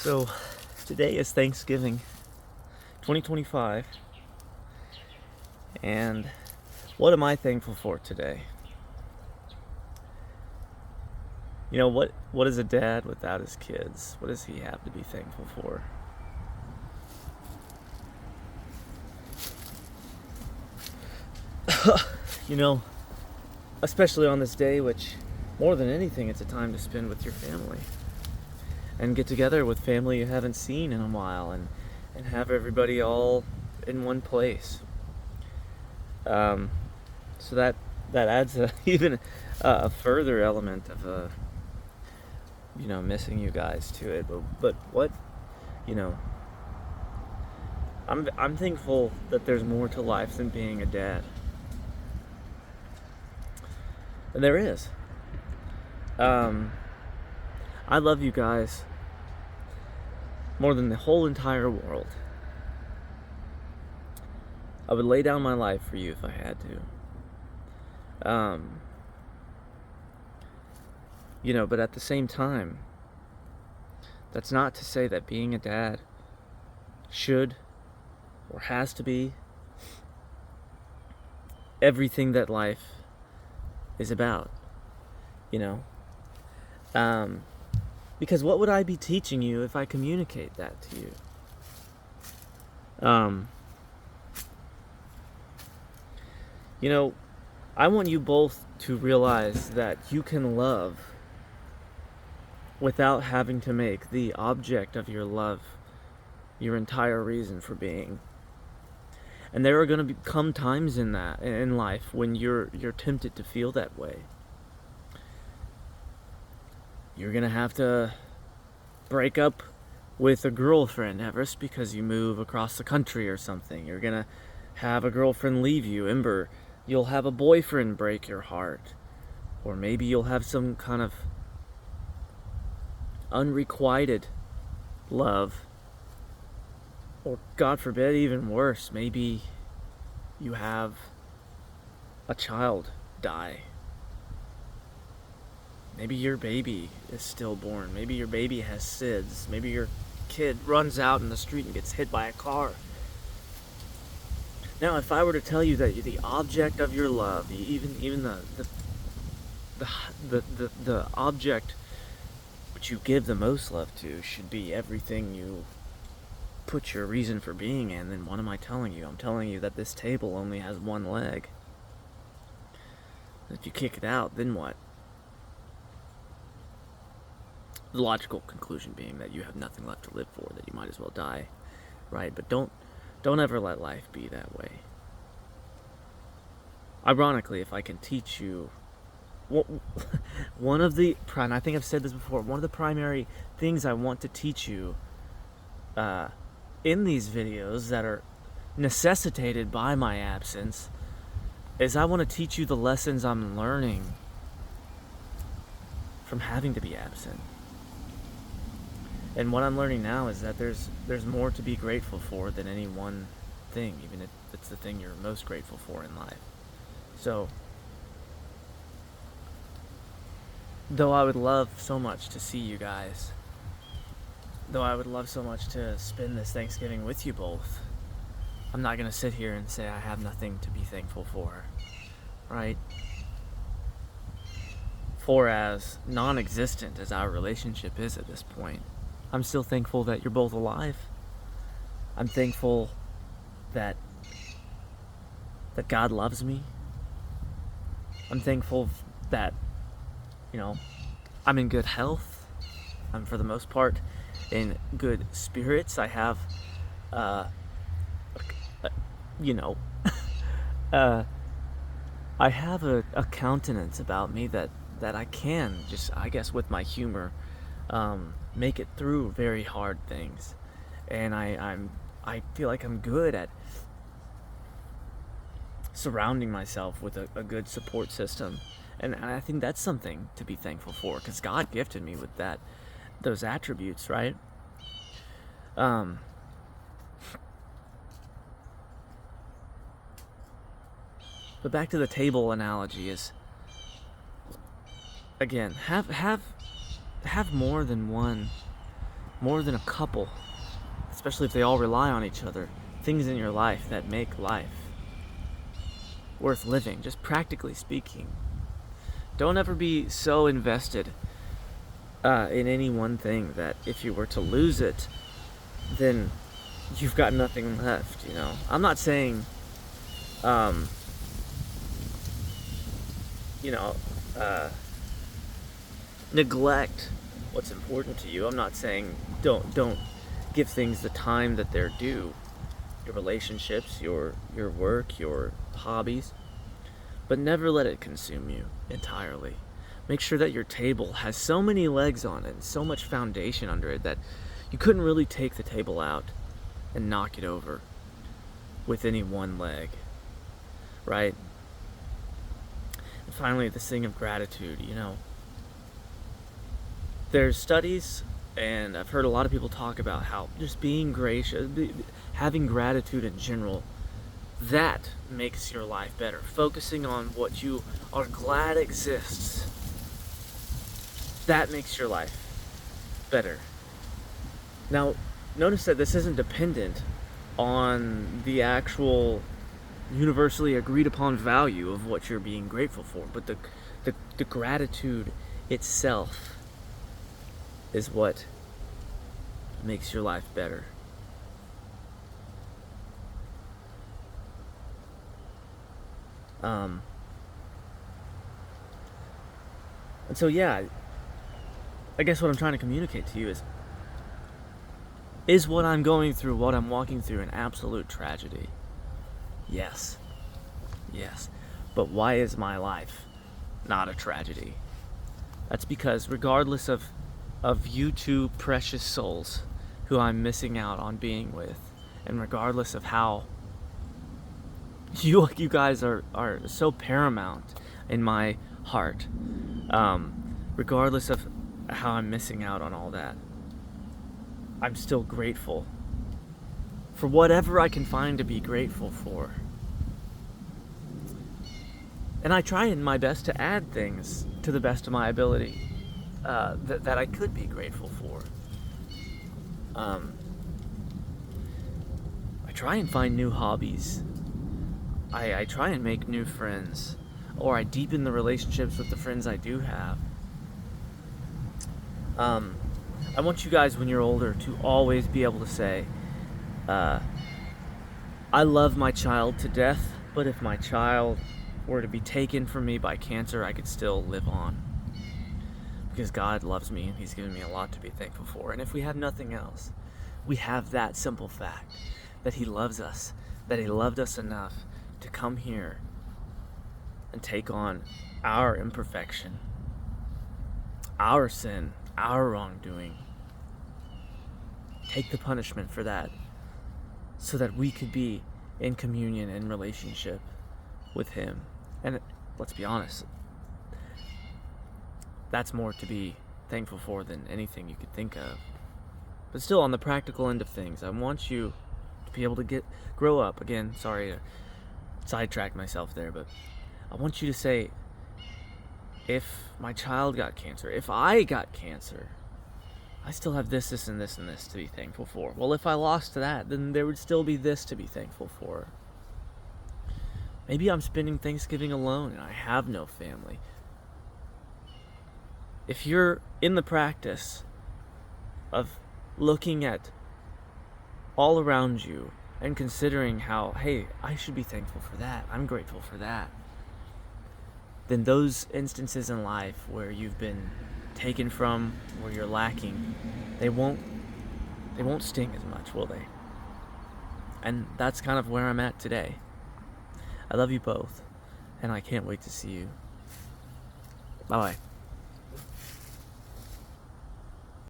So, today is Thanksgiving 2025, and what am I thankful for today? What is a dad without his kids? What does he have to be thankful for? You know, Especially on this day, which more than anything, it's a time to spend with your family and get together with family you haven't seen in a while and have everybody all in one place. Um, so that adds even a further element of missing you guys to it. But what you know, I'm thankful that there's more to life than being a dad, and there is. Um, I love you guys more than the whole entire world. I would lay down my life for you if I had to. But at the same time, that's not to say that being a dad should or has to be everything that life is about, you know? Because what would I be teaching you if I communicate that to you? I want you both to realize that you can love without having to make the object of your love your entire reason for being. And there are going to come times in life when you're tempted to feel that way. You're going to have to break up with a girlfriend, Everest, because you move across the country or something. You're going to have a girlfriend leave you, Ember. You'll have a boyfriend break your heart. Or maybe you'll have some kind of unrequited love. Or, God forbid, even worse, maybe you have a child die. Maybe your baby is stillborn. Maybe your baby has SIDS. Maybe your kid runs out in the street and gets hit by a car. Now, if I were to tell you that the object of your love, even the object which you give the most love to, should be everything you put your reason for being in, then what am I telling you? I'm telling you that this table only has one leg. If you kick it out, then what? The logical conclusion being that you have nothing left to live for, that you might as well die, right? But don't ever let life be that way. Ironically, if I can teach you, one of the, and I think I've said this before, one of the primary things I want to teach you in these videos that are necessitated by my absence is I want to teach you the lessons I'm learning from having to be absent. And what I'm learning now is that there's more to be grateful for than any one thing, even if it's the thing you're most grateful for in life. So, though I would love so much to see you guys, though I would love so much to spend this Thanksgiving with you both, I'm not going to sit here and say I have nothing to be thankful for, right? For as non-existent as our relationship is at this point, I'm still thankful that you're both alive. I'm thankful that God loves me. I'm thankful that, I'm in good health. I'm, for the most part, in good spirits. I have, I have a countenance about me that I can just, I guess, with my humor, make it through very hard things, and I feel like I'm good at surrounding myself with a good support system, and I think that's something to be thankful for, because God gifted me with those attributes, right? But back to the table analogy is, again, have more than one more than a couple, especially if they all rely on each other, things in your life that make life worth living, just practically speaking. Don't ever be so invested in any one thing that if you were to lose it, then you've got nothing left, you know. I'm not saying, um, you know, neglect what's important to you. I'm not saying don't give things the time that they're due. Your relationships, your work, your hobbies, but never let it consume you entirely. Make sure that your table has so many legs on it and so much foundation under it that you couldn't really take the table out and knock it over with any one leg, right? And finally, this thing of gratitude, you know. There's studies, and I've heard a lot of people talk about how just being gracious, having gratitude in general, that makes your life better. Focusing on what you are glad exists, that makes your life better. Now, notice that this isn't dependent on the actual universally agreed upon value of what you're being grateful for, but the gratitude itself is what makes your life better. And so, yeah, I guess what I'm trying to communicate to you is what I'm going through, what I'm walking through, an absolute tragedy? Yes. Yes. But why is my life not a tragedy? That's because regardless of you two precious souls who I'm missing out on being with, and regardless of how you guys are so paramount in my heart, regardless of how I'm missing out on all that, I'm still grateful for whatever I can find to be grateful for. And I try in my best to add things to the best of my ability that I could be grateful for. I try and find new hobbies. I try and make new friends, or I deepen the relationships with the friends I do have. I want you guys, when you're older, to always be able to say, I love my child to death, but if my child were to be taken from me by cancer, I could still live on. Because God loves me and He's given me a lot to be thankful for. And if we have nothing else, we have that simple fact that He loves us, that He loved us enough to come here and take on our imperfection, our sin, our wrongdoing. Take the punishment for that so that we could be in communion and relationship with Him. And let's be honest, that's more to be thankful for than anything you could think of. But still, on the practical end of things, I want you to be able to grow up. Again, sorry to sidetrack myself there, but I want you to say, if my child got cancer, if I got cancer, I still have this, and this, and this to be thankful for. Well, if I lost that, then there would still be this to be thankful for. Maybe I'm spending Thanksgiving alone and I have no family. If you're in the practice of looking at all around you and considering how, hey, I should be thankful for that, I'm grateful for that, then those instances in life where you've been taken from, where you're lacking, they won't sting as much, will they? And that's kind of where I'm at today. I love you both, and I can't wait to see you. Bye-bye.